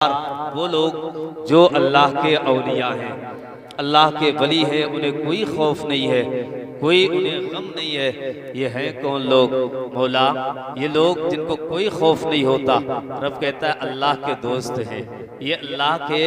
वो लोग जो अल्लाह के औलिया हैं, अल्लाह के वली हैं, उन्हें कोई खौफ नहीं है, कोई उन्हें गम नहीं है। ये हैं कौन लोग? मौला, ये लोग जिनको कोई खौफ नहीं होता। रब कहता है अल्लाह के दोस्त हैं, ये अल्लाह के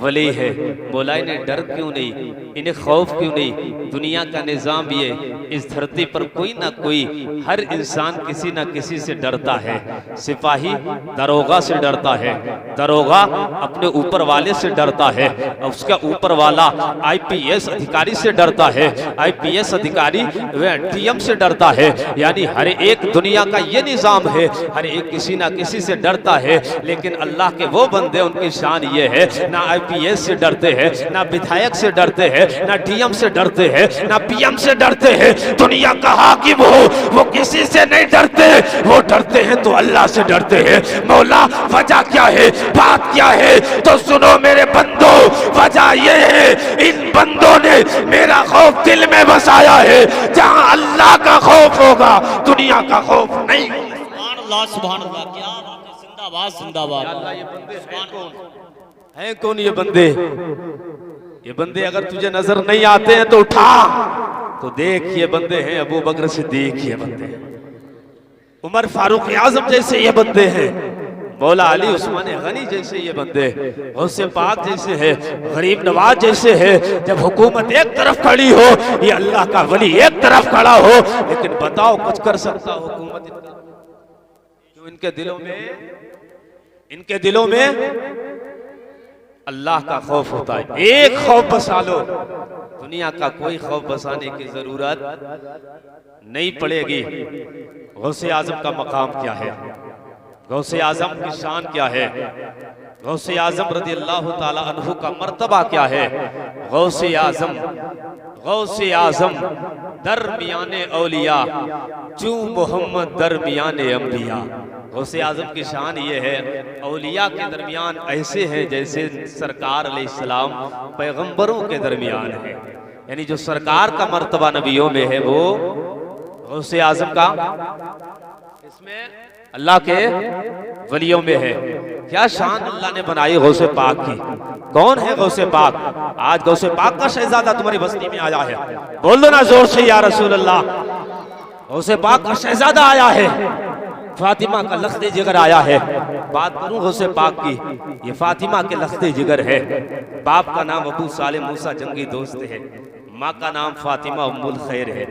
वली है। मौला इन्हें डर क्यों नहीं, इन्हें खौफ क्यों नहीं? दुनिया का निज़ाम ये, इस धरती पर कोई ना कोई, हर इंसान किसी ना किसी से डरता है। सिपाही दरोगा से डरता है, दरोगा अपने ऊपर वाले से डरता है, उसका ऊपर वाला आईपीएस अधिकारी से डरता है, आईपीएस अधिकारी वह डीएम से डरता है। यानी हर एक दुनिया का ये निज़ाम है, हर एक किसी ना किसी से डरता है। लेकिन अल्लाह के वो बंदे, उनकी शान ये है, ना आईपीएस से डरते हैं, ना विधायक से डरते हैं, ना डीएम से डरते हैं, ना पीएम से डरते हैं। दुनिया का हाकिम हो, वो किसी से नहीं डरते, वो डरते हैं तो अल्लाह से डरते हैं। मौला वजह क्या है, बात क्या है? तो सुनो मेरे बंदो, वजह ये है, इन बंदों ने मेरा खौफ दिल में बसाया है। जहां अल्लाह का खौफ होगा, दुनिया का खौफ नहीं। सुभान अल्लाह, सुभान अल्लाह, क्या बात है, जिंदाबाद जिंदाबाद। अल्लाह, ये बंदे हैं कौन? ये बंदे, ये बंदे अगर तुझे नजर नहीं आते हैं तो उठा, तो देख ये बंदे हैं अबू बकर सिद्दीक, ये बंदे हैं उमर फारूक आजम जैसे ये बंदे हैं, मौला अली उस्मान गनी जैसे ये बंदे, गौसे पाक जैसे है, गरीब नवाज जैसे है। जब हुकूमत एक तरफ खड़ी हो, ये अल्लाह का वली एक तरफ खड़ा हो, लेकिन बताओ कुछ कर सकता हुकूमत? क्यों? इनके दिलों में अल्लाह का खौफ होता है। एक खौफ बसा लो, दुनिया का कोई खौफ बसाने की जरूरत नहीं पड़ेगी। गौसे आजम का मकाम क्या है, गौसे आजम की शान क्या है, गौसे आजम रज़ी अल्लाह ताला अन्हु का मर्तबा क्या है? गौसे आजम दरमियाने औलिया, चू मोहम्मद दरमियाने अंबिया। गौसे आजम की शान ये है, औलिया के दरमियान ऐसे हैं जैसे सरकार अलैहिस्सलाम पैगंबरों के दरमियान है। यानी जो सरकार का मर्तबा नबियों में है, वो गौसे आजम का इसमें अल्लाह के वलियों में है। क्या शान अल्लाह ने बनाई गौसे पाक की। कौन है गौसे पाक? आज गौसे पाक का शहजादा तुम्हारी बस्ती में आया है, बोल दो ना जोर से या रसूल अल्लाह। गौसे पाक का शहजादा आया है, फातिमा का लख्ते जिगर आया है। बात करूं गौसे पाक की, ये फातिमा के लख्ते जिगर है। बाप का नाम अबू साले मूसा जंगी दोस्त है, माँ का नाम फातिमा उम्मुल खैर है।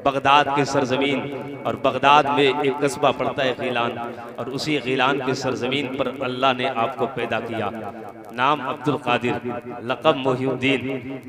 बगदाद की सरजमीन, और बगदाद में एक कस्बा पड़ता है गीलान, और उसी गीलान की सरजमीन पर अल्लाह ने आपको पैदा किया। नाम अब्दुल कादिर, लक़ब मोहिउद्दीन।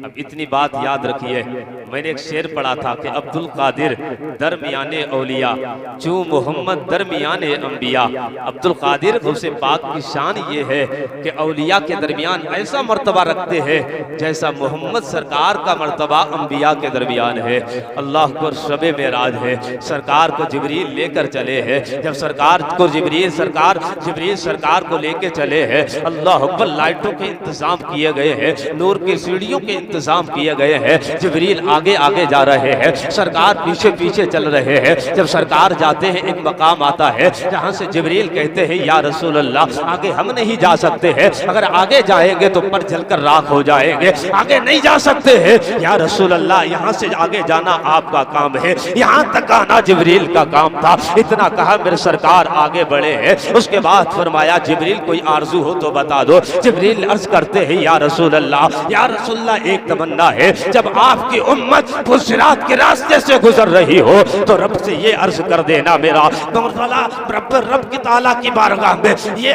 अब इतनी बात याद रखिए, मैंने एक शेर पढ़ा था कि अब्दुल कादिर दरमियाने औलिया, चू मोहम्मद दरमियाने अंबिया। अब्दुल कादिर गौसे पाक की शान ये है कि औलिया के दरमियान ऐसा मर्तबा रखते हैं जैसा मोहम्मद सरकार का मर्तबा अंबिया के दरमियान है। अल्लाह को शबे मेराज है, सरकार को जिब्रील लेकर चले हैं। जब सरकार को जिब्रील सरकार को लेकर चले हैं, अल्लाह अकबर, लाइटों के इंतजाम किए गए हैं, नूर की सीढ़ियों के इंतजाम किए गए हैं। जिब्रील आगे आगे जा रहे हैं, सरकार पीछे पीछे चल रहे हैं। जब सरकार जाते हैं, एक मकाम आता है जहां से जिब्रील कहते हैं या रसूल अल्लाह, आगे हम नहीं जा सकते हैं, अगर आगे जाएंगे तो पर जलकर राख हो जाएंगे, आगे नहीं जा सकते हैं या रसूल अल्लाह, यहाँ से आगे जाना आपका काम है, यहाँ तक आना जिब्रील का काम था। इतना कहा, मेरे सरकार आगे बढ़े हैं। उसके बाद फरमाया जिब्रील कोई आरजू हो तो बता दो। जिब्रील अर्ज करते हैं या रसूल अल्लाह, या रसूल अल्लाह, एक तमन्ना है, जब आपकी उम्मत फुसिरात के रास्ते से गुजर रही हो तो रब से ये अर्ज कर देना, मेरा रब की ताला की बारगाह में ये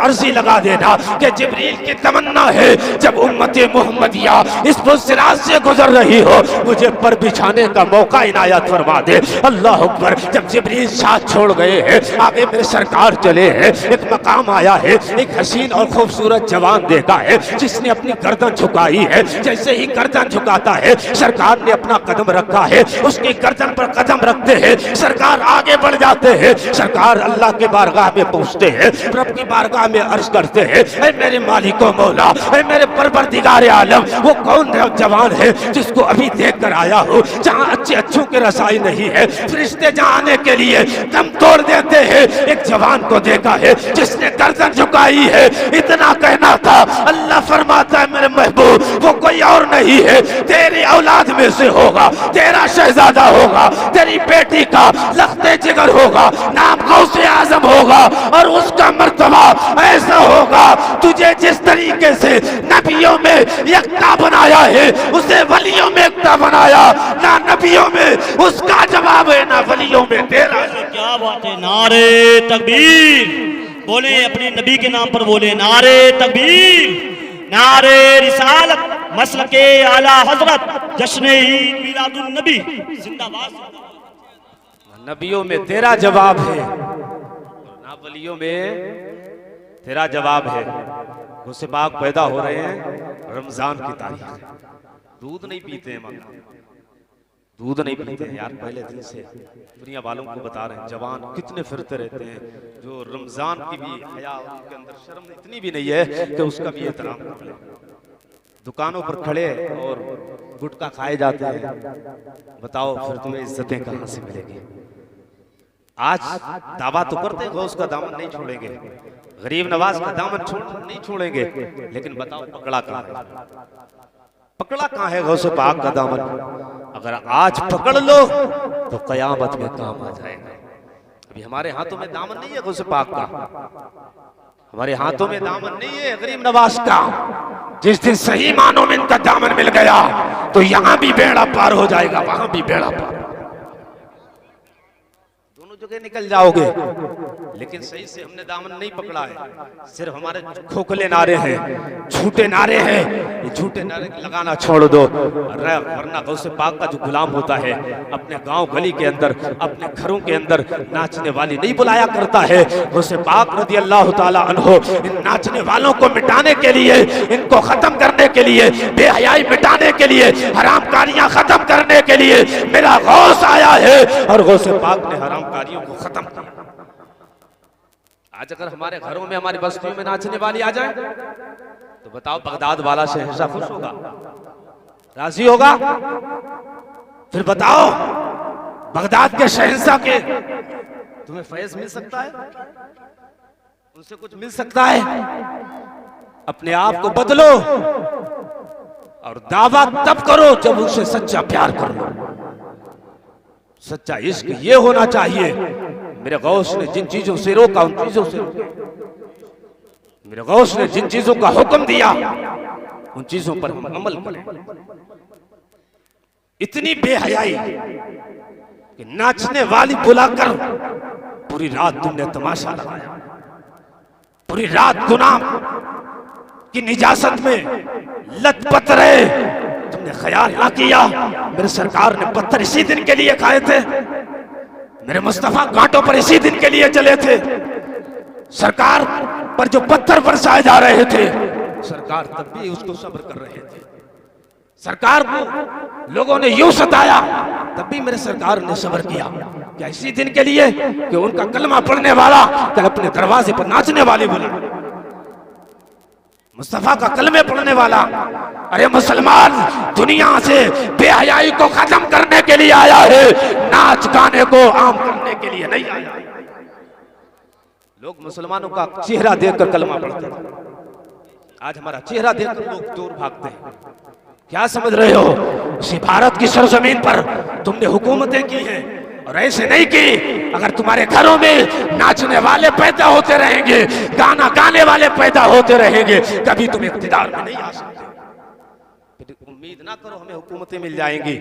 अर्जी लगा देना कि जिब्रील की तमन्ना है, जब उम्मत मुहम्मदिया इस फुसिरात से गुजर रही हो, मुझे पर बिछाने का मौका इनायत फरमा दे। अल्लाह अकबर। जब जिब्रील साथ छोड़ गए हैं, आगे मेरे सरकार चले हैं, एक मकाम आया है, एक हसीन और खूबसूरत जवान देखा है जिसने अपनी गर्दन झुकाई है। जैसे ही गर्दन झुकाता है, सरकार ने अपना कदम रखा है, उसकी गर्दन पर कदम रखते हैं, सरकार आगे बढ़ जाते हैं। सरकार अल्लाह के बारगाह में पहुंचते हैं, रब की बारगाह में अर्ज करते हैं, ऐ मेरे मालिको मौला, ऐ मेरे परवरदिगार आलम, वो कौन जवान है जिसको अभी देख कर आया हो, जहाँ अच्छे बच्चों की रसाई नहीं है। फरिश्ते जहाँ आने के लिए दम तोड़ देते हैं। एक जवान को देखा है जिसने गर्दन झुकाई है। इतना कहना था, अल्लाह फरमाता है मेरे महबूब वो कोई और नहीं है, तेरी औलाद में से होगा, तेरा शहजादा होगा, तेरी बेटी का लख्ते जिगर होगा, नाम गौसे आजम होगा और उसका मर्तबा ऐसा होगा। तुझे जिस तरीके से नबियों में एकता बनाया है उसे वलियों में एकता बनाया। ना नबियों में उसका जवाब है ना वलियों में तेरा। क्या बात है, नारे तकबीर बोले, अपने नबी के नाम पर बोले नारे तकबीर, नारे रिसालत, मसलके आला हजरत, जश्न ईद मिलादुन नबी जिंदाबाद। नबियों में तेरा जवाब है ना वलियों में तेरा जवाब है। उससे बाग पैदा हो रहे हैं रमजान की तारीख है। दूध नहीं पीते हैं मगर दूध नहीं पीते हैं यार, पहले दिन से दुनिया वालों को बता रहे हैं। जवान कितने फिरते रहते हैं जो रमजान की भी हया उनके अंदर शर्म इतनी भी नहीं है कि उसका भी एहतराम कर ले। दुकानों पर खड़े और गुटखा खाए जाते हैं। बताओ फिर तुम्हें इज्जतें कहां से मिलेगी। आज दावा तो करते हैं उसका दामन नहीं छोड़ेंगे, गरीब नवाज का दामन नहीं छोड़ेंगे, लेकिन बताओ पकड़ा कहां है? पकड़ा कहां है गौसे पाक का दामन? अगर आज पकड़ लो तो कयामत में काम आ जाएगा। अभी हमारे हाथों में दामन नहीं है गौसे पाक का, हमारे हाथों में दामन नहीं है गरीब नवाज का। जिस दिन सही मानों में इनका दामन मिल गया तो यहां भी बेड़ा पार हो जाएगा, वहां भी बेड़ा पार, जगह निकल जाओगे। लेकिन सही से हमने दामन नहीं पकड़ा है। सिर्फ हमारे खोखले नारे हैं, झूठे नारे हैं। ये झूठे नारे लगाना छोड़ दो, वरना गौसे पाक का जो गुलाम होता है अपने गांव गली के अंदर, अपने घरों के अंदर नाचने वाली नहीं बुलाया करता है। गौसे पाक रज़ी अल्लाह ताला अन्हो इन नाचने वालों को मिटाने के लिए, इनको खत्म करने के लिए, बेहयाई मिटाने के लिए, हरामकारियां खत्म करने के लिए मेरा गौस आया है और गौसे पाक ने हरामकारियों को खत्म किया। आज अगर हमारे घरों में, हमारी बस्तियों में नाचने वाली आ जाए तो बताओ बगदाद वाला शहंशाह खुश होगा, राजी होगा? फिर बताओ बगदाद के शहंशाह के तुम्हें फैज मिल सकता है, उनसे कुछ मिल सकता है? अपने आप को बदलो और दावा तब करो जब उनसे सच्चा प्यार करो। सच्चा इश्क ये होना चाहिए। मेरे गौस ने जिन चीजों से रोका उन चीजों से रोका, मेरे गौस ने जिन चीजों का हुक्म दिया उन चीजों पर हम अमल करें। इतनी बेहयाई कि नाचने वाली बुलाकर पूरी रात तुमने तमाशा लगाया, पूरी रात गुनाह की निजासत में लथपथ रहे, तुमने ख्याल ना किया मेरे सरकार ने पत्थर इसी दिन के लिए खाए थे, मेरे मुस्तफा घाटों पर इसी दिन के लिए चले थे। सरकार पर जो पत्थर बरसाए जा रहे थे सरकार तब भी उसको सब्र कर रहे थे। सरकार को लोगों ने यूं सताया तब भी मेरे सरकार ने सब्र किया। क्या इसी दिन के लिए कि उनका कलमा पढ़ने वाला कल अपने दरवाजे पर नाचने वाले बोला, मुस्तफा का कलमे पढ़ने वाला? अरे मुसलमान दुनिया से बेहयाई को खत्म करने के लिए आया है, नाच गाने को आम करने के लिए नहीं आया। लोग मुसलमानों का चेहरा देखकर कलमा पढ़ते थे, आज हमारा चेहरा देखकर लोग दूर भागते हैं। क्या समझ रहे हो? उसी भारत की सरजमीन पर तुमने हुकूमतें की हैं और ऐसे नहीं की। अगर तुम्हारे घरों में नाचने वाले पैदा होते रहेंगे, गाना गाने वाले पैदा होते रहेंगे, कभी तुम इख्तिदार में नहीं आ सकते। उम्मीद ना करो हमें हुकूमतें मिल जाएंगी।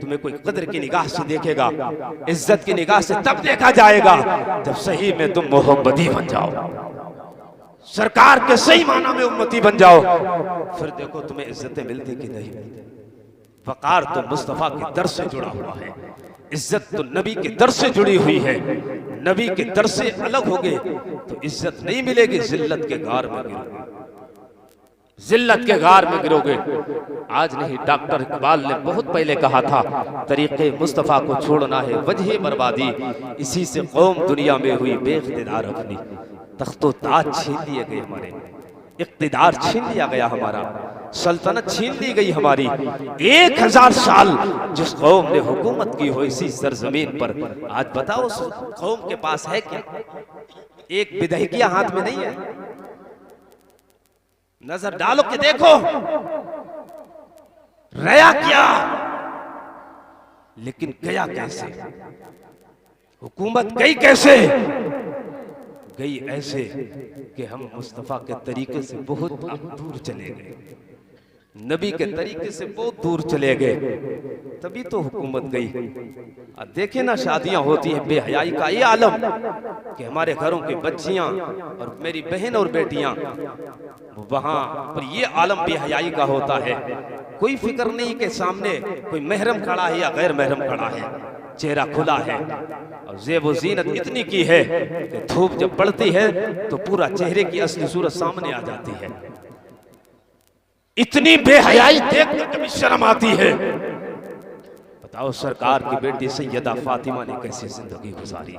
तुम्हें कोई कदर की निगाह से देखेगा, इज्जत की निगाह से तब देखा जाएगा जब सही में तुम मोहम्मदी बन जाओ, सरकार के सही माना में उम्मती बन जाओ, फिर देखो तुम्हें इज्जतें मिलती कि नहीं। वकार तो मुस्तफा के दर से जुड़ा हुआ है, इज्जत तो नबी के दर से जुड़ी हुई है। नबी के दर से अलग होगे तो इज्जत नहीं मिलेगी, जिल्लत के गार में गिरोगे, जिल्लत के गार में गिरोगे। आज नहीं, डॉक्टर इकबाल ने बहुत पहले कहा था, तरीके मुस्तफा को छोड़ना है वजह बर्बादी, इसी से कौम दुनिया में हुई बेइख्तिदार अपनी। तख्तो ताज छीन लिए गए हमारे, इख्तिदार छीन लिया गया हमारा, सल्तनत छीन ली गई हमारी। 1000 साल जिस कौम ने हुकूमत की हो इसी सरजमीन पर, आज बताओ उस कौम के पास है क्या? एक विधेयकिया हाथ में नहीं है। नजर डालो कि देखो रया क्या, लेकिन गया कैसे? हुकूमत गई कैसे? गई ऐसे कि हम मुस्तफा के तरीके से बहुत दूर चले गए, नबी के तरीके से बहुत दूर चले गए, तभी तो हुकूमत गई। अब देखे ना शादियां होती हैं बेहयाई का ये आलम कि हमारे घरों की बच्चियां और मेरी बहन और बेटियां वहां पर ये आलम बेहयाई का होता है। कोई फिक्र नहीं कि सामने कोई महरम खड़ा है या गैर महरम खड़ा है, चेहरा खुला है और ज़ेब व ज़ीनत इतनी की है कि धूप जब पड़ती है तो पूरा चेहरे की असली सूरत सामने आ जाती है। इतनी बेहयाई देखकर कभी शर्म आती है। बताओ सरकार की बेटी सैयदा फातिमा ने कैसी जिंदगी गुजारी।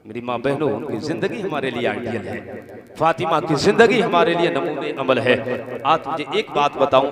मेरी माँ बहनों, उनकी जिंदगी हमारे लिए आइडियल है। फातिमा की जिंदगी हमारे लिए नमूने अमल है। आज मुझे एक बात बताऊं,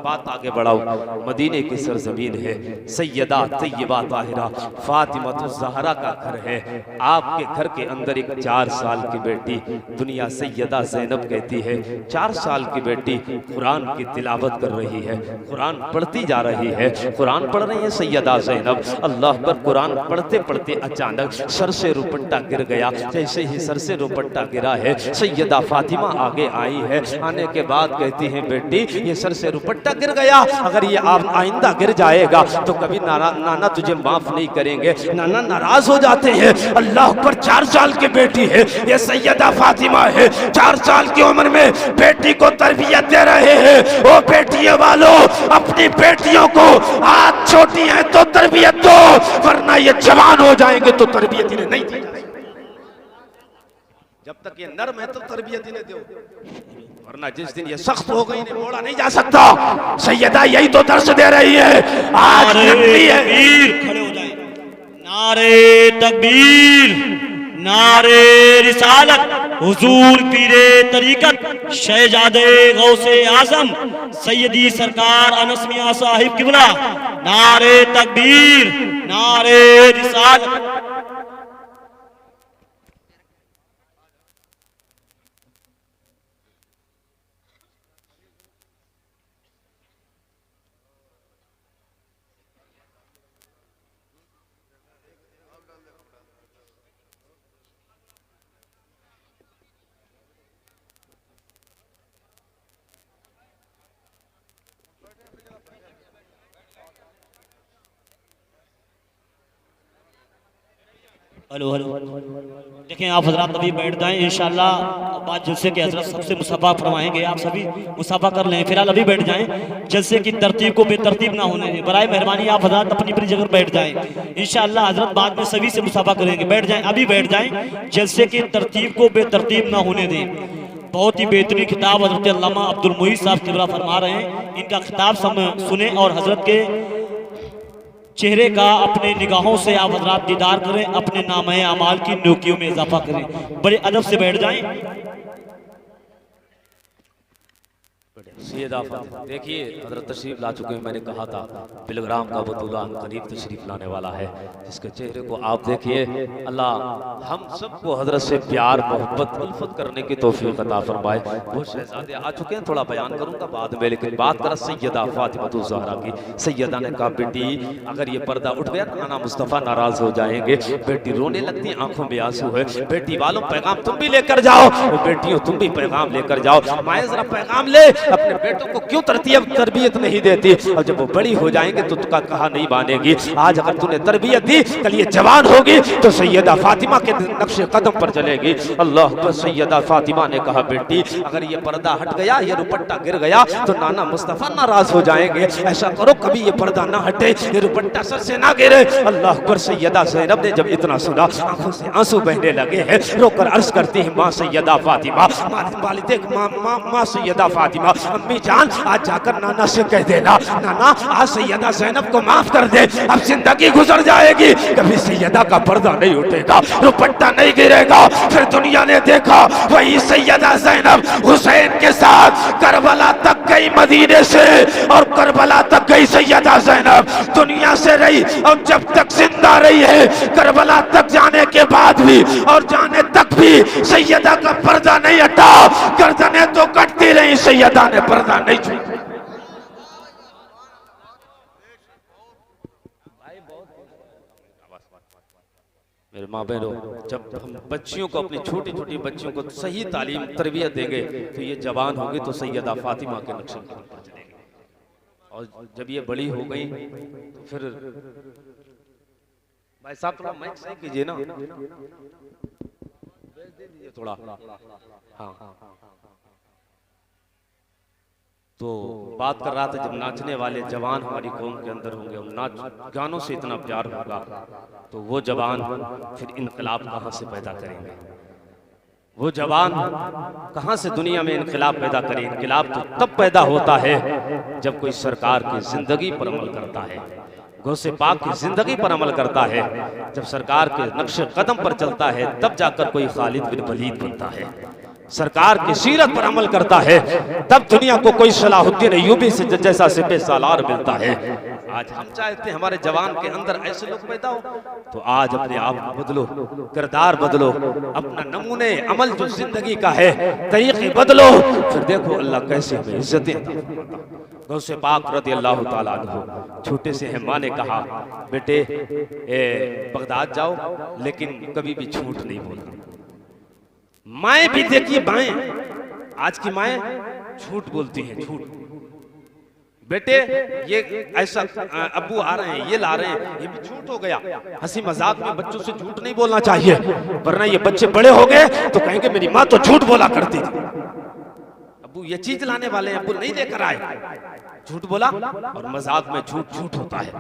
बात आगे बढ़ाऊं। मदीने की सरजमीन है, सैयदा तैयबा ताहिरा फातिमा तो ज़हरा का घर है। आपके घर के अंदर एक 4 साल की बेटी दुनिया सैयदा ज़ैनब कहती है। 4 साल की बेटी कुरान की तिलावत कर रही है, कुरान पढ़ती जा रही है, कुरान पढ़ रही है सैयदा ज़ैनब। अल्लाह पर कुरान पढ़ते पढ़ते अचानक सर से रुपट्टा गिर गया। जैसे ही सर से रुपट्टा गिरा है, सैयदा फातिमा आगे आई है। आने के बाद कहती है, बेटी ये सर से रुपट्टा गिर गया, अगर ये आइंदा गिर जाएगा तो कभी नाना तुझे माफ नहीं करेंगे, नाना नाराज हो जाते हैं। अल्लाह पर 4 साल की बेटी है, ये सैयदा फातिमा है। 4 साल की उम्र में बेटी को तरबियत दे रहे हैं। ओ बेटियों वालों, अपनी बेटियों को आज छोटी है तो तरबियत दो, वरना ये जवान हो जाएंगे तो तरबियत इन्हें नहीं दी। जब तक ये नर्म है तो तरबियत इन्हें दो, वरना जिस दिन ये सख्त हो गई इन्हें मोड़ा नहीं जा सकता। सैयदा यही तो दर्श दे रही है। आज खड़े हो जाए। नारे तकबीर, नारे रिसालत, हुजूर पीरे तरीकत शहजादे गौसे आजम सैयदी सरकार अनस मियां साहिब किबला। नारे तकबीर, नारे रिसालत। हेलो हेलो, देखें आप हजरात अभी बैठ जाएं। इंशाल्लाह बाद जलसे के हजरत सबसे मुसाफा फरमाएंगे, आप सभी मुसाफा कर लें। फिलहाल अभी बैठ जाएं, जलसे की तरतीब को बेतरतीब ना होने दें। बराए मेहरबानी आप हजरात अपनी अपनी जगह बैठ जाएं। इंशाल्लाह हजरत बाद में सभी से मुसाफा करेंगे। बैठ जाएं, अभी बैठ जाएं, जलसे की तरतीब को बेतरतीब ना होने दें। बहुत ही बेहतरीन खिताब हजरत अल्लामा अब्दुल मुईज़ साहब किबला फरमा रहे हैं। इनका खिताब सुने और हजरत के चेहरे का अपने निगाहों से आप हजरात दीदार करें, अपने नामे अमाल की नेकियों में इजाफा करें। बड़े अदब से बैठ जाएं। देखिए हजरत तशरीफ ला चुके हैं। मैंने कहा था बिलग्राम का बतूला करीब तशरीफ लाने वाला है, जिसके चेहरे को आप देखिए। अल्लाह हम सबको हजरत से प्यार मोहब्बत उल्फत करने की तौफीक अता फरमाए। वो शहजादे आ चुके हैं, थोड़ा बयान करूंगा बाद में, लेकिन बात करा सैयदा फातिमा ज़हरा की। सैयदा ने कहा, बेटी अगर ये पर्दा उठ गया नाना मुस्तफ़ा नाराज हो जाएंगे। बेटी रोने लगती, आंखों में आंसू है। बेटी वालों पैगाम तुम भी लेकर जाओ, बेटियों तुम भी पैगाम लेकर जाओ। माए जरा पैगाम ले, अपने बेटों को क्यों तरबियत नहीं देती, और जब वो बड़ी हो जाएंगे तो तुका कहा नहीं मानेगी। आज अगर तूने तरबियत दी, कल ये जवान होगी तो सैयदा फातिमा के नक्शे कदम पर चलेगी। अल्लाह पर सैयदा फातिमा ने कहा, बेटी अगर ये पर्दा हट गया, ये रुपट्टा गिर गया तो नाना मुस्तफा नाराज हो जाएंगे। ऐसा करो कभी ये पर्दा ना हटे, ये रुपट्टा सर से ना गिरे। अल्लाह पर सैयदा ज़ैनब ने जब इतना सुना, आंखों से आंसू बहने लगे हैं। रोकर अर्ज करती है, माँ सैयदा फातिमा, माँ सैयदा फातिमा, अम्मी जान आज जाकर नाना से कह देना, नाना आज सैयदा ज़ैनब को माफ कर दे, अब जिंदगी गुजर जाएगी, कभी सैयदा का पर्दा नहीं उठेगा, दुपट्टा नहीं गिरेगा। फिर दुनिया ने देखा वही सैयदा ज़ैनब हुसैन के साथ करबला तक गई मदीने से, और करबला तक गई सैयदा ज़ैनब, दुनिया से रही और जब तक जिंदा रही है करबला तक जाने के बाद भी और जाने तक भी सैयदा का पर्दा नहीं हटा, गर्दनें तो कटती रही, सैयदा ने पर्दा नहीं छुआ। मेरे माँ बहनों, जब हम बच्चियों को, अपनी छोटी छोटी बच्चियों को सही तालीम तरबियत देंगे तो ये जवान होंगे तो सैयदा फातिमा के नक्शे पर चलेंगे, और जब ये बड़ी हो गई तो फिर भाई साहब थोड़ा माइक सही कीजिए ना, थोड़ा हाँ। तो बात कर रहा था जब नाचने वाले जवान हमारी कौम के अंदर होंगे और नाच गानों से इतना प्यार होगा तो वो जवान फिर इनकलाब कहाँ से पैदा करेंगे, वो जवान कहाँ से दुनिया में इनकलाब पैदा करे। इनकलाब तो तब पैदा होता है जब कोई सरकार की जिंदगी पर अमल करता है, गौसे पाक की जिंदगी पर अमल करता है, जब सरकार के नक्शे कदम पर चलता है तब जाकर कोई खालिद बिन वलीद बनता है, सरकार की सीरत पर अमल करता है तब दुनिया को कोई सलाहुद्दीन अय्यूबी से जैसा सिपह सालार मिलता है। आज हम चाहते हैं हमारे जवान के अंदर ऐसे लोग पैदा हो, तो आज अपने आप को बदलो, किरदार बदलो, अपना नमूने अमल जो जिंदगी का है तरीके बदलो, फिर देखो अल्लाह कैसे हमें इज्जतें। गौसे पाक रज़ी अल्लाह ताला अन्हु छोटे से हैं, माँ ने कहा बेटे बगदाद जाओ लेकिन कभी भी झूठ नहीं बोलना। माएँ भी देखिए, बाएं आज की माएँ झूठ बोलती हैं, झूठ। बेटे ये ऐसा अब्बू आ रहे हैं, ये ला रहे हैं, ये भी झूठ हो गया। हंसी मजाक में बच्चों से झूठ नहीं बोलना चाहिए, वरना ये बच्चे बड़े हो गए तो कहेंगे मेरी माँ तो झूठ बोला करती थी, अब्बू ये चीज लाने वाले हैं, अब्बू नहीं लेकर आए, झूठ बोला। और मजाक में झूठ झूठ होता है,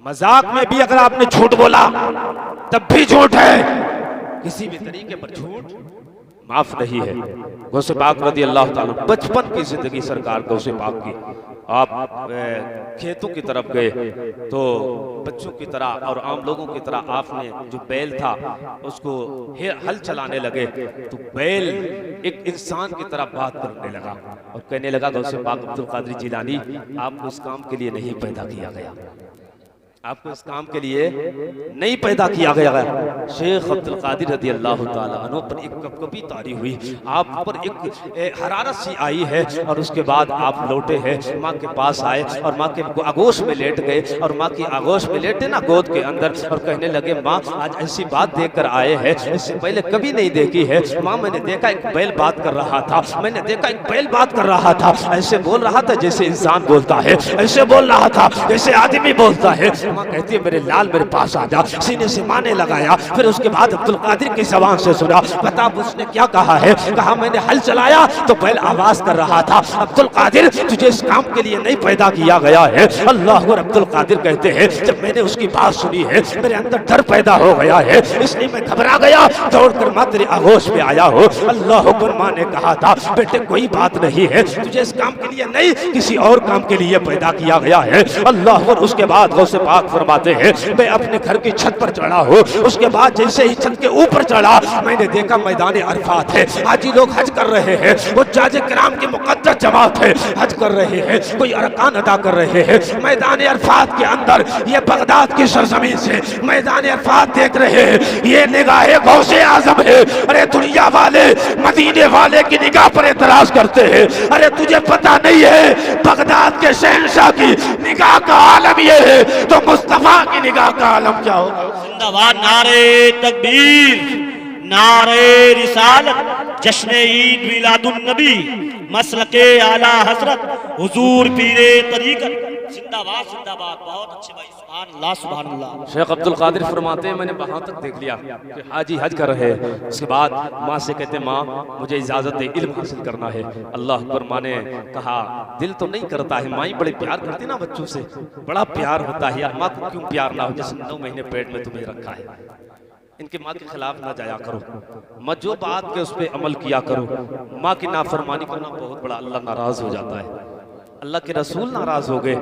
मजाक में भी अगर आपने झूठ बोला तब भी झूठ है, किसी भी तरीके पर झूठ माफ नहीं है। गौसे पाक रज़ी अल्लाह ताला बचपन की जिंदगी सरकार गौसे पाक की, आप खेतों की तरफ गए तो बच्चों की तरह और आम लोगों की तरह आपने जो बैल था उसको हल चलाने लगे, तो बैल एक इंसान की तरह बात करने लगा और कहने लगा गौसे पाक अब्दुल कादिर जिलानी आपको इस काम के लिए नहीं पैदा किया गया, आपको इस काम के लिए नहीं पैदा किया गया। शेख अब्दुल कादिर रज़ी अल्लाह ताला अन्हु पर एक कपकपी तारी हुई, आप पर एक हरारत सी आई है, और उसके बाद आप लौटे हैं, माँ के पास आए और माँ के आगोश में लेट गए, और माँ की आगोश में लेटे ना गोद के अंदर, और कहने लगे माँ आज ऐसी बात देख कर आए हैं इससे पहले कभी नहीं देखी है। माँ मैंने देखा एक बैल बात कर रहा था, मैंने देखा एक बैल बात कर रहा था, ऐसे बोल रहा था जैसे इंसान बोलता है, ऐसे बोल रहा था जैसे आदमी बोलता है। माँ कहती है मेरे लाल मेरे पास आ जा, सीने से माने लगाया, फिर उसके बाद अब्दुल कादिर की ज़बान से सुना, बता उसने क्या कहा है। कहा मैंने हल चलाया तो बैल आवाज कर रहा था, अब्दुल कादिर तुझे इस काम के लिए नहीं पैदा किया गया है। अल्लाह और अब्दुल कादिर कहते हैं जब मैंने उसकी बात सुनी है मेरे अंदर डर पैदा हो गया है, इसलिए मैं घबरा गया, दौड़कर माँ तेरे आगोश में आया हो। अल्लाह अकबर, माँ ने कहा था बेटे कोई बात नहीं है, तुझे इस काम के लिए नहीं किसी और काम के लिए पैदा किया गया है। अल्लाह अकबर। उसके बाद गौसे पाक फरमाते हैं मैं अपने घर की छत पर चढ़ा हूँ, उसके बाद जैसे ही छत के ऊपर चढ़ा मैंने देखा मैदान अरफात है, हाजी लोग हज कर रहे हैं, वो जाजे किराम की मुकद्दस जमात है, हज कर रहे हैं, कोई अरकान अदा कर रहे हैं। मैदान अरफात के अंदर ये बगदाद की सरजमीन से मैदान अरफात देख रहे हैं, ये निगाहे गौसे आजम है। अरे दुनिया वाले मदीने वाले की निगाह पर एतराज करते हैं, अरे तुझे पता नहीं है बगदाद के शहंशाह की निगाह का आलम ये है तो मुस्तफा की निगाह का आलम क्या होगा। जिंदाबाद नारे तकबीर, नारे रिसालत, जश्न ईद मिलादुन नबी, मसलके आला हजरत हुजूर पीरे तरीकत, जिंदाबाद जिंदाबाद। बहुत अच्छे भाई, सुभान अल्लाह सुभान अल्लाह। शेख अब्दुल कादिर फरमाते हैं मैंने वहां तक देख लिया कि हाजी हज कर रहे हैं, उसके बाद माँ से कहते माँ मुझे इजाजत दे इल्म हासिल करना है। अल्लाह अकबर। माँ ने कहा दिल तो नहीं करता है, माँ बड़े प्यार करती ना बच्चों से, बड़ा प्यार होता है यार, माँ को क्यों प्यार ना हो जैसे 9 महीने पेट में तुम्हें रखा है। इनके माँ के खिलाफ ना जाया करो, मत जो बात के उस पर अमल किया करो। माँ की नाफरमानी करना बहुत बड़ा अल्लाह नाराज हो जाता है, अल्लाह के रसूल नाराज हो गए।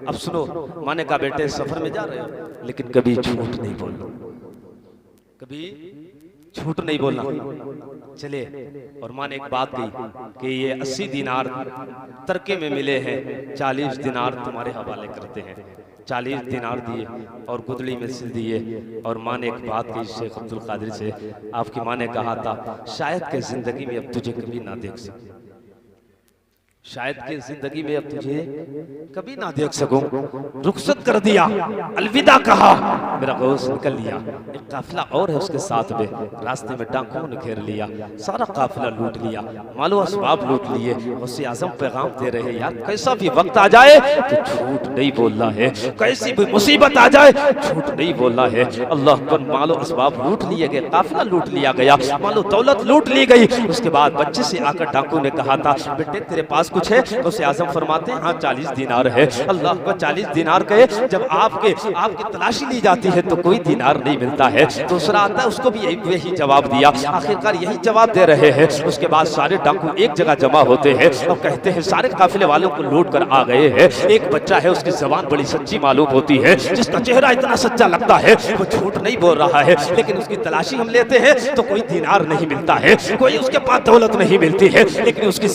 अब सुनो, माँ ने कहा बेटे सफर में जा रहे हो लेकिन कभी झूठ नहीं बोलना, कभी झूठ नहीं बोलना। चले, और माँ ने एक बात कही कि ये 80 दिनार तरके में मिले हैं, 40 दिनार तुम्हारे हवाले करते हैं। 40 दिनार दिए और गुदड़ी में सिल दिए। और माँ ने एक बात की शेख अब्दुल कादिर से, आपकी माँ ने कहा था शायद के जिंदगी में अब तुझे कभी ना देख सकूं, शायद के जिंदगी में अब तुझे कभी ना देख सकूं। रुखसत कर दिया, अलविदा कहा, मेरा गौस निकल लिया। एक काफिला और है उसके साथ में, रास्ते में डाकुओं ने घेर लिया, सारा काफिला लूट लिया, मालो असबाब लूट लिए। उससे आजम पैगाम दे रहे हैं, यार कैसा भी वक्त आ जाए तो झूठ नहीं बोलना है, कैसी भी मुसीबत आ जाए झूठ नहीं बोलना है। अल्लाह पर मालो असबाब लूट लिए गए, काफिला लूट लिया गया, मालो दौलत लूट ली गई। उसके बाद बच्चे से आकर डाकू ने कहा था बेटे तेरे पास कुछ है? तो उसे आजम फरमाते हैं हाँ 40 दिनार है। अल्लाह पर 40 दिनार कहे, जब आपकी तलाशी ली जाती है तो कोई दिनार नहीं मिलता है। दूसरा आता है, उसको भी यही जवाब दिया, आखिरकार यही जवाब दे रहे हैं। उसके बाद सारे डाकू एक जगह जमा होते हैं और कहते हैं सारे काफिले वालों को लूट कर आ गए हैं। एक बच्चा है, उसकी जबान बड़ी सच्ची मालूम होती है, जिसका चेहरा इतना सच्चा लगता है, वो झूठ नहीं बोल रहा है, लेकिन उसकी तलाशी हम लेते हैं तो कोई दिनार नहीं मिलता है, कोई उसके पास दौलत नहीं मिलती है, लेकिन उसकी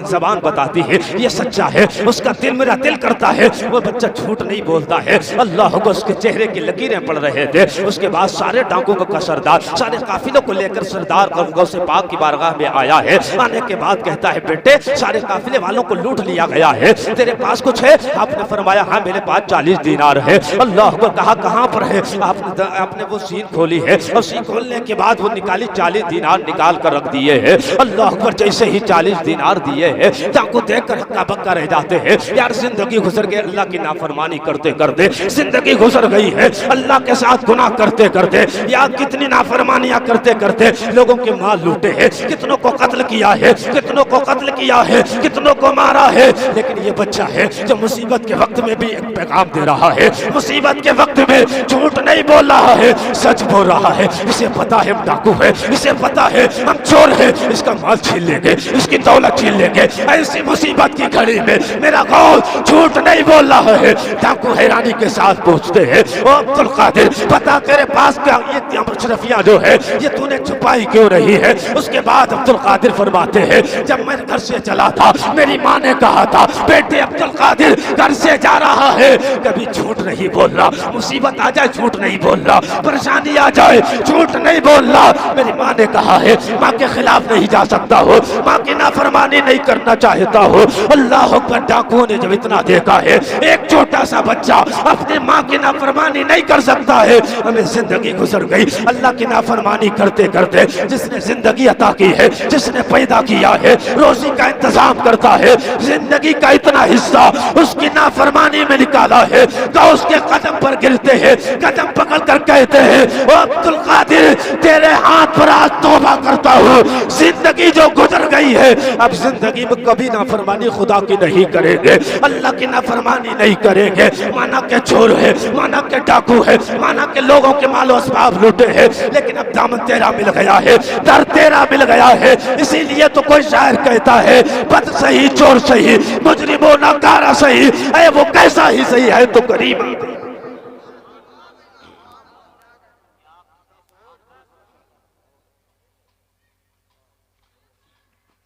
जबान बताती है ये सच्चा है, उसका दिल मेरा दिल करता है, वो बच्चा झूठ नहीं बोलता है। अल्लाह को उसके चेहरे की लकीरें पड़ रहे थे। उसके बाद सारे डाकुओं का सरदार सारे काफिलों को लेकर सरदार गौसे पाक की बारगाह में आया है। आने के बाद कहता है बेटे सारे काफिले वालों को लूट लिया गया है, तेरे पास कुछ है? आपने फरमाया हाँ मेरे पास 40 दिनार है। अल्लाह को कहा कहाँ पर है? आपने वो सीन खोली है और सीन खोलने के बाद वो निकाली 40 दिनार निकाल कर रख दिए है। अल्लाह पर जैसे ही 40 दिनार दिए है, डाकू देखकर हक्का बक्का रह जाते हैं, यार जिंदगी गुजर गई अल्लाह की नाफरमानी करते करते, जिंदगी गुजर गई है अल्लाह के साथ गुनाह करते करते, यार कितनी नाफरमानियां करते करते लोगों के माल लूटे हैं, कितनों को कत्ल किया है, कितनों को कत्ल किया है, कितनों को मारा है। लेकिन ये बच्चा है जो मुसीबत के वक्त में भी एक पैगाम दे रहा है, मुसीबत के वक्त में झूठ नहीं बोल रहा है, सच बोल रहा है। इसे पता है हम डाकू है, इसे पता है हम चोर है, इसका माल छीन लेंगे, इसकी दौलत छीन लेंगे। ऐसी मुसीबत की घड़ी में मेरा गौस झूठ नहीं बोल रहा है। डाकू हैरानी के साथ पूछते हैं ओ अब्दुल कादिर पता तेरे पास क्या ये अशरफियां जो है ये तूने छुपाई क्यों रही है? उसके बाद अब्दुल कादिर फरमाते हैं जब मैं घर से चला था मेरी माँ ने कहा था बेटे अब्दुल कादिर घर से जा रहा है, कभी झूठ नहीं बोल रहा, मुसीबत आ जाए झूठ नहीं बोल रहा, परेशानी आ जाए झूठ नहीं बोल रहा। मेरी माँ ने कहा है माँ के खिलाफ नहीं जा सकता हो, माँ की नाफरमानी नहीं करना चाहता हो। अल्लाह अकबर, डाकुओं ने जब इतना देखा है एक छोटा सा बच्चा अपनी माँ की नाफरमानी नहीं कर सकता है, हमें जिंदगी गुजर गई अल्लाह की नाफरमानी करते करते। जिसने जिंदगी अता की है, जिसने पैदा किया है, रोजी का इंतजाम करता है, जिंदगी का इतना हिस्सा उसकी नाफरमानी में निकाला है तो उसके कदम पर गिरते हैं, कदम पकड़ कर कहते हैं ओ अब्दुल कादिर तेरे हाथ पर आज तौबा करता हूँ, जिंदगी जो गुजर गई है अब जिंदगी में कभी नाफरमानी खुदा की नहीं करेंगे, अल्लाह की नाफरमानी नहीं करेंगे। माना के चोर है, माना के डाकू है, माना के लोगों के मालो असबाब लूटे हैं, लेकिन अब दामन तेरा मिल गया है, दर तेरा मिल गया है। इसीलिए तो कोई शायर कहता है बद सही चोर सही मुजरिमो नाकारा सही, अरे वो कैसा ही सही है तो करीब।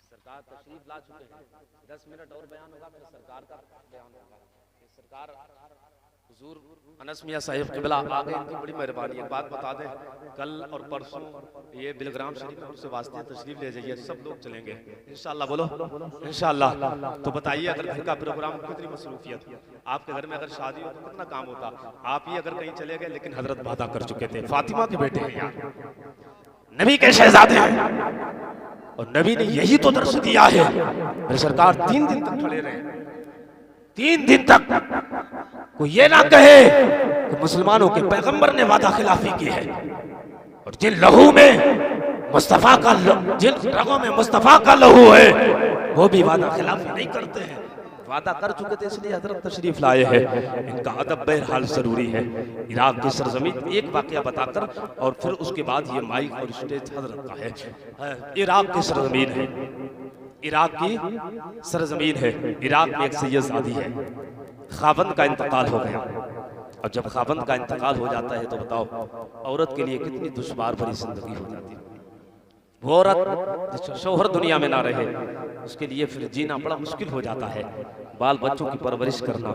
सरकार तशरीफ ला चुके हैं, 10 मिनट और बयान होगा, फिर सरकार का बयान होगा। सरकार हुजूर अनस मियां साहिब क़िबला आ गए, इनकी बड़ी मेहरबानी है। बात बता दें कल और परसों ये बिलग्राम शरीफ में उनसे वास्ते तशरीफ ले जाइए, सब लोग चलेंगे इंशाअल्लाह। बोलो इंशाअल्लाह। तो बताइए अगर घर का प्रोग्राम कितनी मसरूफियत, आपके घर में अगर शादी हो तो कितना काम होता। आप ही अगर कहीं चले गए, लेकिन हजरत वादा कर चुके थे, फातिमा के बेटे हैं यार, नबी के शहजादे हैं, और नबी ने यही तो दर्श दिया है। मेरे सरकार 3 दिन तक खड़े रहे, 3 दिन तक कोई ये ना कहे कि मुसलमानों के पैगंबर ने वादा खिलाफी की है। और जिन लहू में मुस्तफा का, जिन रगों में मुस्तफा का लहू है वो भी वादा खिलाफी नहीं करते हैं। वादा कर चुके थे इसलिए हजरत तशरीफ लाए हैं। इनका अदब बहरहाल जरूरी है। इराक की सरजमीन एक वाकया बताकर और फिर उसके बाद ये माइक और स्टेज हजरत का है। इराक की सरजमीन है, इराक की सरजमीन है। इराक में एक सैयदजादी है, खावंद का इंतकाल हो गया। और जब खावंद का इंतकाल हो जाता है तो बताओ औरत के लिए कितनी दुश्वार भरी जिंदगी हो जाती है। वो औरत शौहर दुनिया में ना रहे उसके लिए फिर जीना बड़ा मुश्किल हो जाता है। बाल बच्चों की परवरिश करना,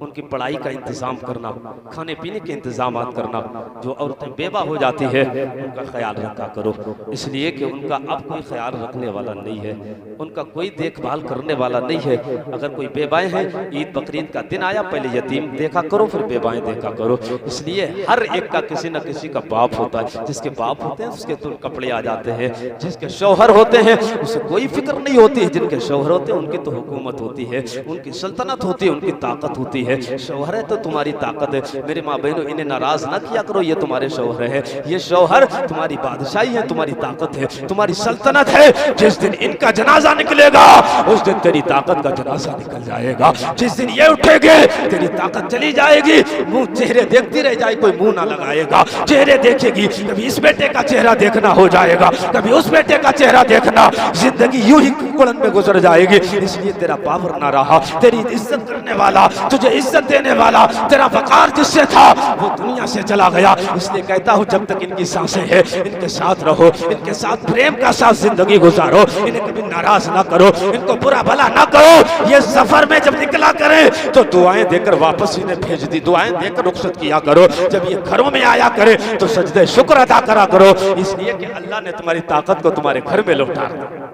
उनकी पढ़ाई का इंतजाम करना, खाने पीने के इंतजाम करना। जो औरतें बेवा हो जाती है उनका ख्याल रखा करो, इसलिए कि उनका अब कोई ख्याल रखने वाला नहीं है, उनका कोई देखभाल करने वाला नहीं है। अगर कोई बेबाएं हैं, ईद बकरीद का दिन आया पहले यतीम देखा करो फिर बेबाएं देखा करो। इसलिए हर एक का किसी न किसी का बाप होता है। जिसके बाप होते हैं उसके तो कपड़े आ जाते हैं, जिसके शौहर होते हैं उसे कोई फिक्र नहीं होती है। जिनके शौहर होते हैं उनकी तो हुकूमत होती है, उनकी सल्तनत होती है, उनकी ताकत होती है। शौहर है तो तुम्हारी ताकत है। मेरे माँ बहनों इन्हें नाराज ना किया करो, ये तुम्हारे शौहर है, ये शौहर तुम्हारी बादशाही है, तुम्हारी ताकत है, तुम्हारी सल्तनत है। जिस दिन इनका जनाजा निकलेगा उस दिन तेरी ताकत का जनाजा निकल जाएगा। जिस दिन ये उठेंगे तेरी ताकत चली जाएगी। मुंह चेहरे देखती रह जाए, कोई मुंह ना लगाएगा। चेहरे देखेगी, कभी इस बेटे का चेहरा देखना हो जाएगा, कभी उस बेटे का चेहरा देखना। जिंदगी यूं ही कुड़न में गुजर जाएगी। इसलिए तेरा पावर ना रहा, तेरी इज्जत करने वाला, तुझे इज्जत देने वाला, तेरा वकार जिससे था वो दुनिया से चला गया। इसलिए कहता हूँ जब तक इनकी सांसें हैं इनके साथ रहो, इनके साथ प्रेम का साथ जिंदगी गुजारो, इन्हें कभी नाराज ना करो, इनको बुरा भला ना करो। ये सफर में जब निकला करें तो दुआएं देकर वापस इन्हें भेज दी, दुआएं देकर रुखसत किया करो। जब ये घरों में आया करे तो सजदे शुक्र अदा करा करो, इसलिए कि अल्लाह ने तुम्हारी ताकत को तुम्हारे घर में लौटा दिया।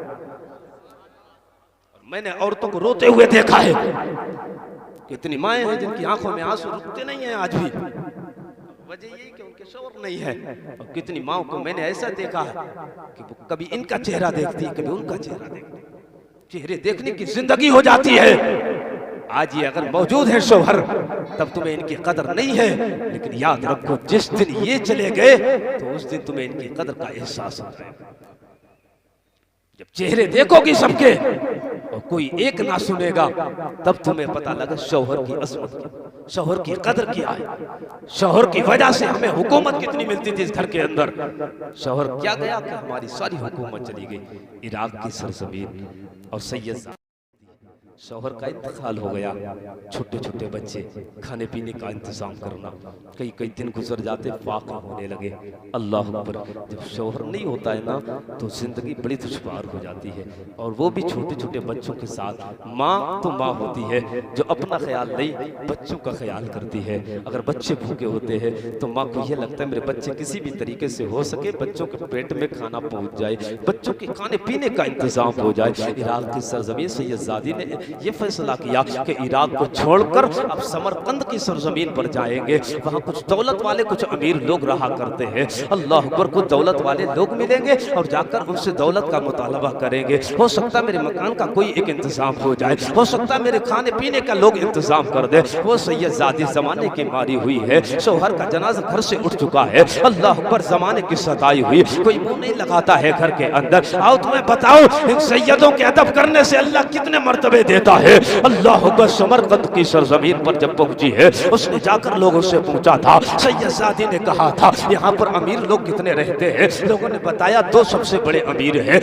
मैंने औरतों को रोते हुए देखा है, कितनी माएं हैं जिनकी आंखों में आंसू रुकते नहीं हैं आज भी, वजह यही कि उनके शौहर नहीं है। और कितनी माओं को मैंने ऐसा देखा है कि वो कभी इनका चेहरा देखती है, कभी उनका चेहरा देखती है, चेहरे देखने की जिंदगी हो जाती है। आज ये अगर मौजूद है शौहर तब तुम्हें इनकी कदर नहीं है, लेकिन याद रखो जिस दिन ये चले गए तो उस दिन तुम्हें इनकी कदर का एहसास हो जाएगा। जब चेहरे देखोगी सबके और कोई एक ना सुनेगा तब तुम्हें पता लगा शौहर की अजमत की, शौहर की कदर क्या है। शौहर की वजह से हमें हुकूमत कितनी मिलती थी इस घर के अंदर। शौहर क्या गया कि हमारी सारी हुकूमत चली गई। इराक की सरजमीन और सैयद शौहर का इंतकाल हो गया, छोटे छोटे बच्चे, खाने पीने का इंतजाम करना, कई कई दिन गुजर जाते, फाका होने लगे। अल्लाह अकबर। जब शौहर नहीं होता है ना तो जिंदगी बड़ी दुश्वार हो जाती है, और वो भी छोटे छोटे बच्चों के साथ। माँ तो माँ होती है जो अपना ख्याल नहीं बच्चों का ख्याल करती है। अगर बच्चे भूखे होते हैं तो माँ को यह लगता है मेरे बच्चे किसी भी तरीके से हो सके बच्चों के पेट में खाना पहुँच जाए, बच्चों के खाने पीने का इंतजाम हो जाए। इराक की सरजमीन सैयदजादी ने ये फैसला किया कि इराक को छोड़कर अब समरकंद की सरजमीन पर जाएंगे। वहाँ कुछ दौलत वाले, कुछ अमीर लोग रहा करते हैं। अल्लाह अकबर, कुछ दौलत वाले लोग मिलेंगे और जाकर उनसे दौलत का मुतालबा करेंगे। हो सकता है मेरे मकान का कोई एक इंतजाम हो जाए, हो सकता है मेरे खाने पीने का लोग इंतजाम कर दे। वो सैयदजादी जमाने की मारी हुई है, शौहर का जनाजा घर से उठ चुका है। अल्लाह अकबर, जमाने की सताई हुई, कोई मुंह नहीं लगाता है घर के अंदर। आओ तुम्हें बताओ इन सैयदों के अदब करने से अल्लाह कितने मर्तबे देता है। अल्लाह अकबर, समरकंद की सरजमीन पर जब पहुंची है उसने जाकर लोगों से पूछा था। सैयदजादी ने कहा था यहाँ पर अमीर लोग कितने रहते हैं। लोगों ने बताया दो सबसे बड़े अमीर हैं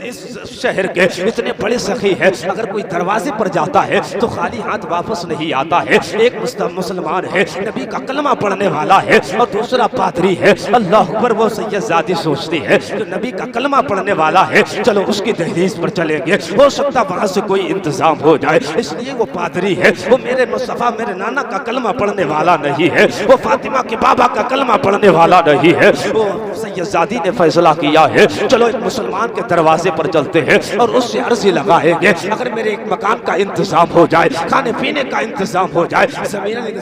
इस शहर के, इतने बड़े सखी है, अगर कोई दरवाजे पर जाता है तो खाली हाथ वापस नहीं आता है। एक मुसलमान है, नबी का कलमा पढ़ने वाला है, और दूसरा पादरी है। अल्लाह अकबर, वो सैयदजादी सोचती है जो नबी का कलमा पढ़ने वाला है चलो उसकी दहलीज पर चलेंगे, हो सकता वहां से कोई इंतजाम हो जाए। इसलिए वो पादरी है, वो मेरे मुस्तफा मेरे नाना का कलमा पढ़ने वाला नहीं है, वो फातिमा के बाबा का कलमा पढ़ने वाला नहीं है। वो सैयदजादी ने फैसला किया है चलो एक मुसलमान के दरवाजे पर चलते हैं और उससे अर्जी लगाएंगे, अगर मेरे एक मकान का इंतजाम हो जाए, खाने पीने का इंतजाम हो जाए,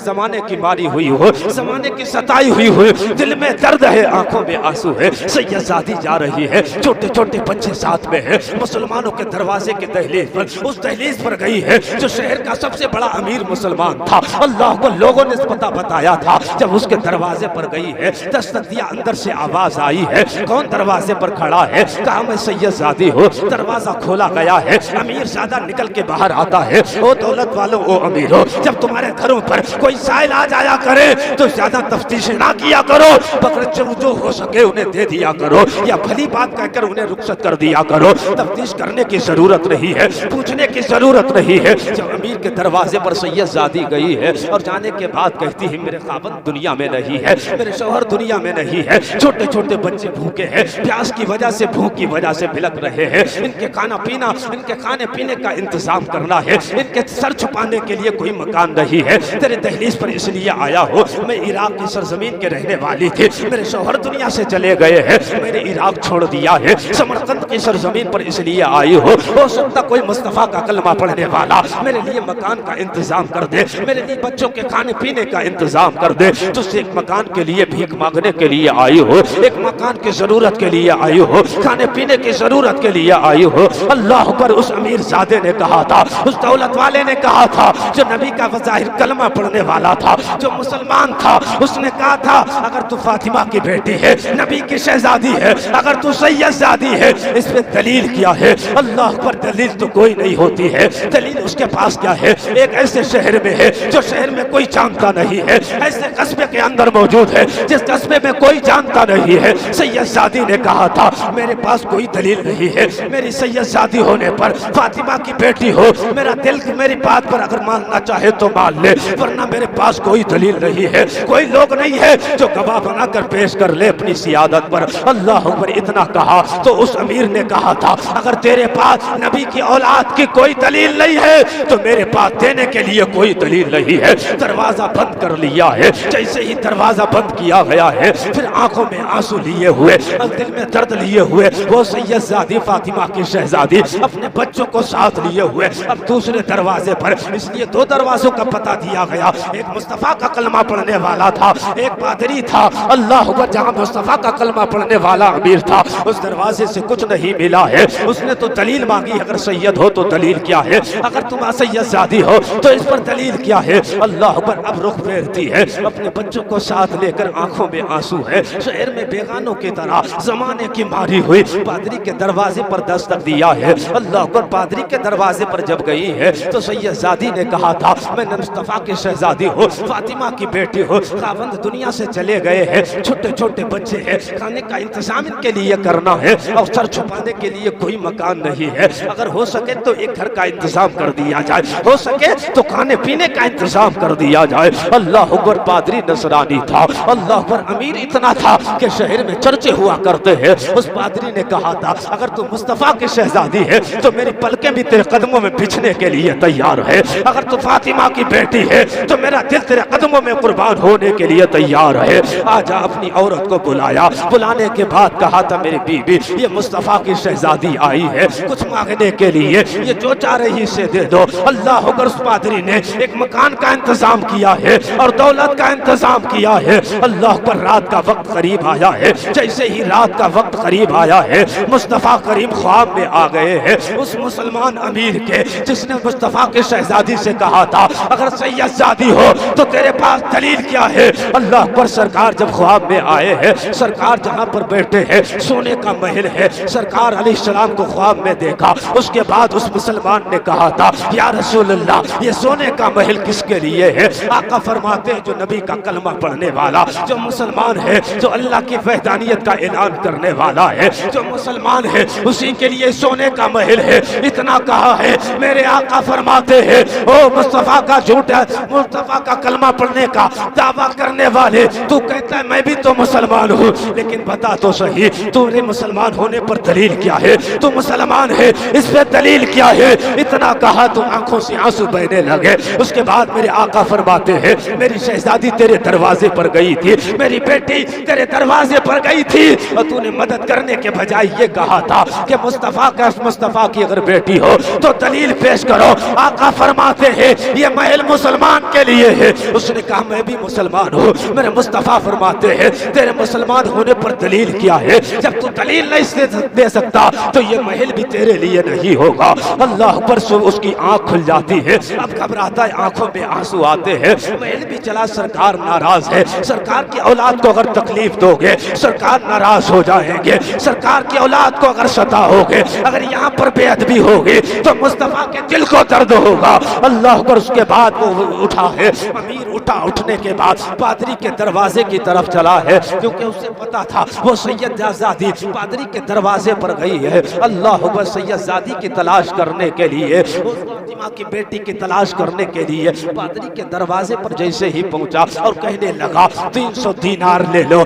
जमाने की मारी हुई हो, जमाने की सताई हुई हो, दिल में दर्द है, आंखों में आंसू है। सैयदजादी जा रही है, छोटे छोटे बच्चे साथ में है, मुसलमानों के दरवाजे के दहलीज पर, उस दहलीज दहलीज पर गई है, जो शहर का सबसे बड़ा अमीर मुसलमान था, अल्लाह को लोगों ने पता बताया था, जब उसके दरवाजे पर गई है, दस्तक दिया, अंदर से आवाज आई है, कौन दरवाजे पर खड़ा है? कहा मैं सैयदजादी हूँ। दरवाजा खोला गया है, अमीर ज़्यादा निकल के बाहर आता है। ओ दौलत वालों, ओ अमीरों, जब तुम्हारे घरों पर कोई साइल आ जाया करे तो ज्यादा तफ्तीश ना किया करो, बकर जो हो सके उन्हें दे दिया करो, या भली बात कहकर उन्हें रुखसत कर दिया करो। तफ्तीश करने की जरूरत नहीं है, पूछने की जरूरत नहीं है। जब अमीर के दरवाजे पर सैयदजादी गई है और जाने के बाद कहती है मेरे खावंद दुनिया में नहीं है, मेरे शौहर दुनिया में नहीं है, छोटे छोटे बच्चे भूखे हैं, प्यास की वजह से, भूख की वजह से बिलक रहे हैं, इनके खाना पीना, इनके खाने पीने का इंतजाम करना है, इनके सर छुपाने के लिए कोई मकान नहीं है। तेरे दहलीज पर इसलिए आया हो, मैं इराक की सरजमीन के रहने वाली थी, मेरे शौहर दुनिया से चले गए हैं, मैंने इराक छोड़ दिया है, समरकंद की सरजमीन पर इसलिए आई हो सकता कोई मुस्तफा का कलमा पढ़ने वाला मेरे लिए मकान का इंतजाम कर दे, मेरे लिए बच्चों के खाने पीने का इंतजाम कर दे। तुझसे एक मकान के लिए भीख मांगने के लिए आई हो, एक मकान की जरूरत के लिए आई हो, खाने पीने की जरूरत के लिए आई हो। अल्लाह पर उस अमीर ज़ादे ने कहा था, उस दौलत वाले ने कहा था, जो नबी का वज़ाहिर कलमा पढ़ने वाला था, जो मुसलमान था, उसने कहा था अगर तू फातिमा की बेटी है, नबी की शहजादी है, अगर तू सैयदजादी है, इस पे दलील क्या है? अल्लाह पर दलील तो कोई नहीं होती है। दलील उसके पास क्या है? एक ऐसे शहर में है जो शहर में कोई जानता नहीं है, ऐसे कस्बे के अंदर मौजूद है जिस कस्बे में कोई जानता नहीं है। सैयदजादी ने कहा था मेरे पास कोई दलील नहीं है, मेरी सैयदजादी होने पर, फातिमा की बेटी हो, मेरा दिल मेरी बात पर अगर मानना चाहे तो मान ले, वरना मेरे पास कोई दलील नहीं है, कोई लोग नहीं है जो गवाह बनाकर पेश कर ले अपनी सियादत पर। अल्लाह पर इतना कहा तो उस अमीर ने कहा था अगर तेरे पास नबी की औलाद की कोई दलील नहीं है तो मेरे पास देने के लिए कोई दलील नहीं है। दरवाजा बंद कर लिया है। जैसे ही दरवाजा बंद किया गया है, फिर आंखों में आंसू लिए हुए और दिल में दर्द लिए हुए वो सैयदजादी फातिमा की शहजादी अपने बच्चों को साथ लिए हुए अब दूसरे दरवाजे पर, इसलिए दो दरवाजों का पता दिया गया, एक मुस्तफा का कलमा पढ़ने वाला था, एक पादरी था। अल्लाह पर जहाँ मुस्तफा का कलमा पढ़ने वाला अमीर था, उस दरवाजे से कुछ नहीं मिला है। उसने तो दलील मांगी, अगर सैयद हो तो दलील क्या है, अगर तुम सैयदजादी हो तो इस पर दलील क्या है। अल्लाह पर अब रुख फेरती है, अपने बच्चों को साथ लेकर आंखों में आंसू है, शहर में बेगानों की तरह जमाने की मारी हुई पादरी के दरवाजे पर दस्तक दिया है। अल्लाह पर पादरी के दरवाजे पर जब गई है तो सैयदजादी ने कहा था मैं मुस्तफा की शहजादी हो, फातिमा की बेटी हो, खावंद दुनिया से चले गए हैं, छोटे छोटे बच्चे हैं, खाने का इंतजाम इनके लिए करना है और सर छुपाने के लिए कोई मकान नहीं है, अगर हो सके तो एक घर का इंतजाम कर दिया जाए, हो सके तो खाने पीने का इंतजाम कर दिया जाए। अल्लाह पर पादरी नसरानी था, अल्लाह पर अमीर इतना था कि शहर में चर्चे हुआ करते हैं। उस पादरी ने कहा था अगर तू मुस्तफा की शहजादी है तो मेरी पलकें भी तेरे कदमों में बिछने के लिए तैयार है, अगर तू फातिमा की बेटी है तो मेरा दिल तेरे कदमों में कुर्बान होने के लिए तैयार है। आजा अपनी औरत को बुलाया, बुलाने के बाद कहा था मेरी बीबी ये मुस्तफा की शहजादी आई है कुछ मांगने के लिए, ये जो चाह रही से दे दो। अल्लाह पर उस पादरी ने एक मकान का इंतजाम किया है और दौलत का इंतजाम किया है। अल्लाह पर रात का वक्त करीब आया है, जैसे ही रात का वक्त करीब आया है मुस्तफा करीम ख्वाब में आ गए हैं उस मुसलमान अमीर के जिसने मुस्तफा के शहजादी से कहा था अगर सैयदजादी हो तो तेरे पास दलील क्या है। अल्लाह पर सरकार जब ख्वाब में आए हैं, सरकार जहाँ पर बैठे हैं सोने का महल है, सरकार अलैहिस्सलाम को ख्वाब में देखा, उसके बाद उस मुसलमान ने कहा था या रसूल अल्लाह ये सोने का महल किसके लिए है। आका फरमाते हैं जो नबी का कलमा पढ़ने वाला, जो मुसलमान है, जो अल्लाह की वहदानियत का ऐलान करने वाला है, जो मुसलमान है उसी के लिए सोने का महल है। इतना कहा है मेरे आका फरमाते हैं ओ मुस्तफा का झूठा, मुस्तफा का कलमा पढ़ने का दावा करने वाले, तू कहता है मैं भी तो मुसलमान हूँ, लेकिन बता तो सही तुम्हारे मुसलमान होने पर दलील क्या है, तू मुसलमान है इस पे दलील क्या है। इतना कहा तो आंखों से आंसू बहने लगे। उसके बाद मेरे आका फरमाते हैं मेरी शहजादी तेरे दरवाजे पर गई थी, मेरी बेटी तेरे दरवाजे पर गई थी और तूने मदद करने के बजाय ये कहा था कि मुस्तफा की अगर बेटी हो तो दलील पेश करो। आका फरमाते हैं ये महल मुसलमान के लिए है। उसने कहा मैं भी मुसलमान हूँ। मेरे मुस्तफा फरमाते हैं तेरे मुसलमान होने पर दलील क्या है, जब तू दलील नहीं दे सकता तो ये महल भी तेरे लिए नहीं होगा। अल्लाह अकबर से उसकी आंख खुल जाती है। अब घबराता है, आंखों में आंसू आते हैं। महल भी चला, सरकार नाराज है। सरकार की औलाद को अगर तकलीफ दोगे सरकार नाराज हो जाएंगे। सरकार की औलाद को अगर सताओगे, अगर यहाँ पर बेअदबी होगी तो मुस्तफा के दिल को दर्द होगा। अल्लाह अकबर। उसके बाद वो उठा है, अमीर उठा। उठने के बाद पादरी के दरवाजे की तरफ चला है, क्योंकि उसे पता था वो सैयदजादी पादरी के दरवाजे पर गई है। अल्लाह अकबर। सैयदजादी की तलाश करने के लिए, उस फातिमा की बेटी की तलाश करने के लिए पादरी के दरवाजे पर जैसे ही पहुंचा और कहने लगा 300 दीनार ले लो,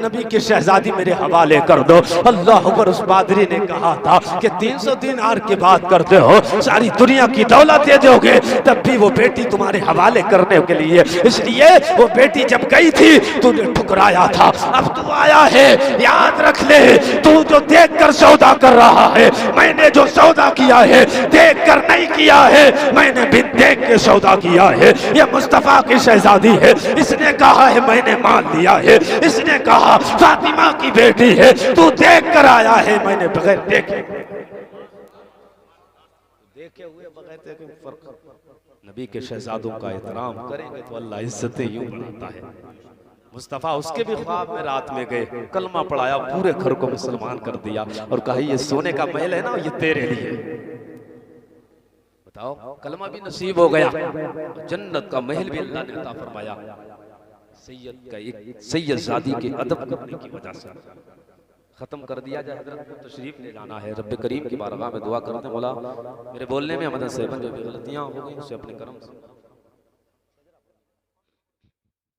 नबी की शहजादी मेरे हवाले कर दो। अल्लाह अकबर। उस पादरी ने कहा था कि 300 दीनार की बात करते हो, सारी दुनिया की दौलत दे दोगे तब भी वो बेटी तुम्हारे हवाले करने के लिए। इसलिए वो बेटी जब गई थी तूने ठुकराया था, अब तू आया है, याद रख ले। तू जो देख कर सौदा कर रहा है, मैंने जो सौदा किया है देख कर नहीं किया है, मैंने भी देख के सौदा किया है। ये मुस्तफा की शहजादी है, इसने कहा है मैंने मान लिया है। इसने कहा फातिमा की बेटी है, तू देख कर आया है, मैंने बगैर देखे हुए बगैर देखे फर्क। नबी के शहजादों का एहतराम करेंगे तो अल्लाह इज्जतें यूं बढ़ाता है। मुस्तफ़ा उसके भी ख्वाब में रात में गए, कलमा पढ़ाया, पूरे घर को मुसलमान कर दिया और कहा ये सोने का महल है ना, ये तेरे लिए। बताओ, कलमा भी नसीब हो गया, जन्नत का महल भी अल्लाह ने अता फरमाया। सैयद का एक सैयदजादी के अदब करने की वजह से खत्म कर दिया जाए। हजरत को तशरीफ ले जाना है, रब्बे करीम की बारगाह में दुआ करते हैं, मौला मेरे बोलने में मदद से जो भी गलतियां हो गई उसे अपने करम से